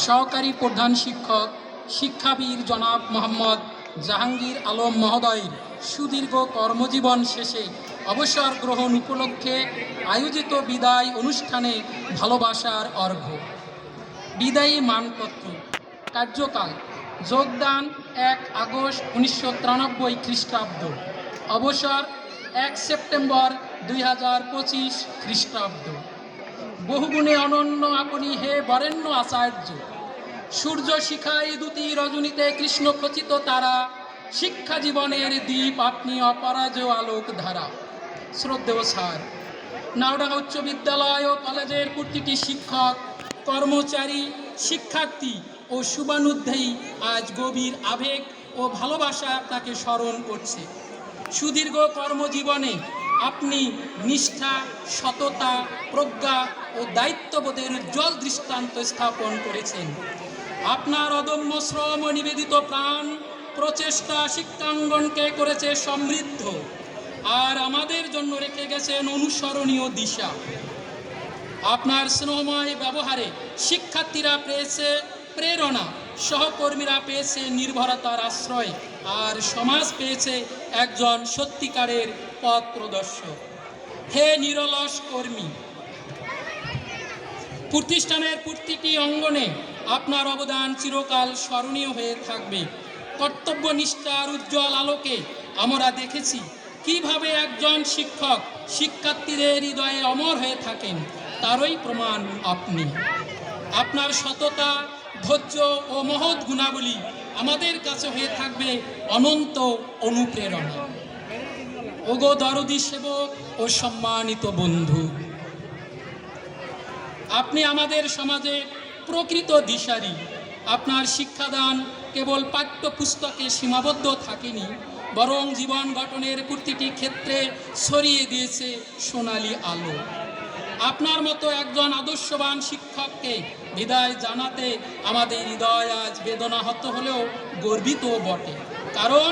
সহকারী প্রধান শিক্ষক শিক্ষাবীর জনাব মোহাম্মদ জাহাঙ্গীর আলম মহোদয়ের সুদীর্ঘ কর্মজীবন শেষে অবসর গ্রহণ উপলক্ষে আয়োজিত বিদায় অনুষ্ঠানে ভালোবাসার অর্ঘ্য। বিদায়ী মানপত্র। কার্যকাল: যোগদান 1 আগস্ট 1993 খ্রিস্টাব্দ। অবসর 1 সেপ্টেম্বর 2025 খ্রিস্টাব্দ। বহুগুণে অনন্য আপনি হে বরেণ্য আচার্য, সূর্য শিখায় দুটি রজনীতে কৃষ্ণ খচিত তারা, শিক্ষা জীবনের দ্বীপ আপনি অপরাজেয় আলোক ধারা। শ্রদ্ধেয় স্যার, নাওডাঙ্গা উচ্চ বিদ্যালয় ও কলেজের প্রতিটি শিক্ষক, কর্মচারী, শিক্ষার্থী ও শুভানুধ্যায়ী আজ গভীর আবেগ ও ভালোবাসা আপনাকে স্মরণ করছে। সুদীর্ঘ কর্মজীবনে আপনি নিষ্ঠা, সততা, প্রজ্ঞা ও দায়িত্ববোধের উজ্জ্বল দৃষ্টান্ত স্থাপন করেছেন। আপনার অদম্য শ্রম ও নিবেদিত প্রাণ প্রচেষ্টা শিক্ষাঙ্গনকে করেছে সমৃদ্ধ, আর আমাদের জন্য রেখে গেছেন অনুসরণীয় দিশা। আপনার স্নেহময় ব্যবহারে শিক্ষার্থীরা পেয়েছে প্রেরণা, সহকর্মীরা পেয়েছে নির্ভরতার আশ্রয়, আর সমাজ পেয়েছে একজন সত্যিকারের পথ প্রদর্শক। হে নিরলস কর্মী, প্রতিষ্ঠানের প্রতিটি অঙ্গনে আপনার অবদান চিরকাল স্মরণীয় হয়ে থাকবে। কর্তব্যনিষ্ঠার উজ্জ্বল আলোকে আমরা দেখেছি কিভাবে একজন শিক্ষক শিক্ষার্থীদের হৃদয়ে অমর হয়ে থাকেন, তারই প্রমাণ আপনি। আপনার সততা, ধৈর্য ও মহৎ গুণাবলী আমাদের কাছে হয়ে থাকবে অনন্ত অনুপ্রেরণা। ওগো দরদী সেবক ও সম্মানিত বন্ধু, আপনি আমাদের সমাজে প্রকৃত দিশারি। আপনার শিক্ষাদান কেবল পাঠ্যপুস্তকে সীমাবদ্ধ থাকেনি, বরং জীবন গঠনের প্রতিটি ক্ষেত্রে ছড়িয়ে দিয়েছে সোনালি আলো। আপনার মতো একজন আদর্শবান শিক্ষককে বিদায় জানাতে আমাদের হৃদয় আজ বেদনাহত হলেও গর্বিত বটে, কারণ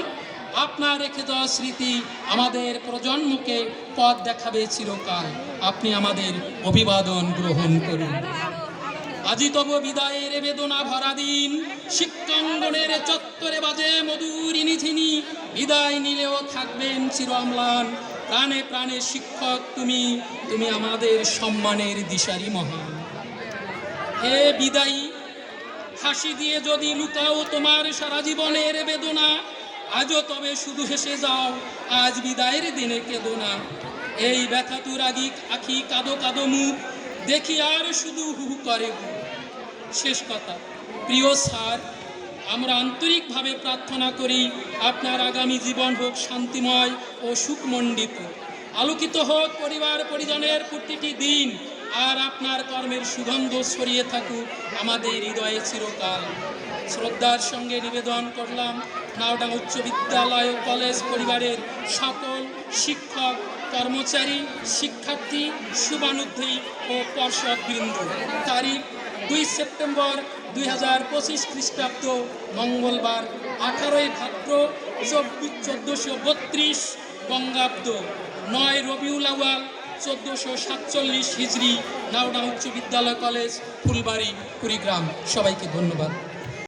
আপনার রেখে যাওয়া স্মৃতি আমাদের প্রজন্মকে পথ দেখাবে চিরকাল। আপনি আমাদের অভিবাদন গ্রহণ করুন। আজি তব বিদায়ের বেদনা ভরা দিন, শিক্ষাঙ্গনের চত্বরে বাজে মধুর নিঝিনি, বিদায় নিলেও থাকবেন চির অম্লান। প্রাণে প্রাণে শিক্ষক তুমি, তুমি আমাদের সম্মানের দিশারি মহান। হে বিদায়ী, হাসি দিয়ে যদি লুকাও তোমার সারা জীবনের বেদনা, আজও তবে শুধু হেসে যাও, আজ বিদায়ের দিনে কেঁদো না। এই ব্যথাতুর আখি কাদো কাদো মুখ দেখি আর শুধু হু হু করে। শেষ কথা, প্রিয় স্যার, আমরা আন্তরিকভাবে প্রার্থনা করি আপনার আগামী জীবন হোক শান্তিময় ও সুখমণ্ডিত, আলোকিত হোক পরিবার পরিজনের প্রতিটি দিন, আর আপনার কর্মের সুগন্ধ ছড়িয়ে থাকুক আমাদের হৃদয়ে চিরকাল। শ্রদ্ধার সঙ্গে নিবেদন করলাম নাওডাঙ্গা উচ্চ বিদ্যালয় ও কলেজ পরিবারের সকল শিক্ষক, কর্মচারী, শিক্ষার্থী, শুভানুধ্যায়ী ও পর্ষদবৃন্দ। তারিখ 2 সেপ্টেম্বর 2025 খ্রিস্টাব্দ, মঙ্গলবার, 18 ভাদ্র 1432 বঙ্গাব্দ, 9 রবিউল আউয়াল 1447 হিজরি, নাওডাঙ্গা উচ্চ বিদ্যালয় কলেজ, ফুলবাড়ি, কুড়িগ্রাম। সবাইকে ধন্যবাদ।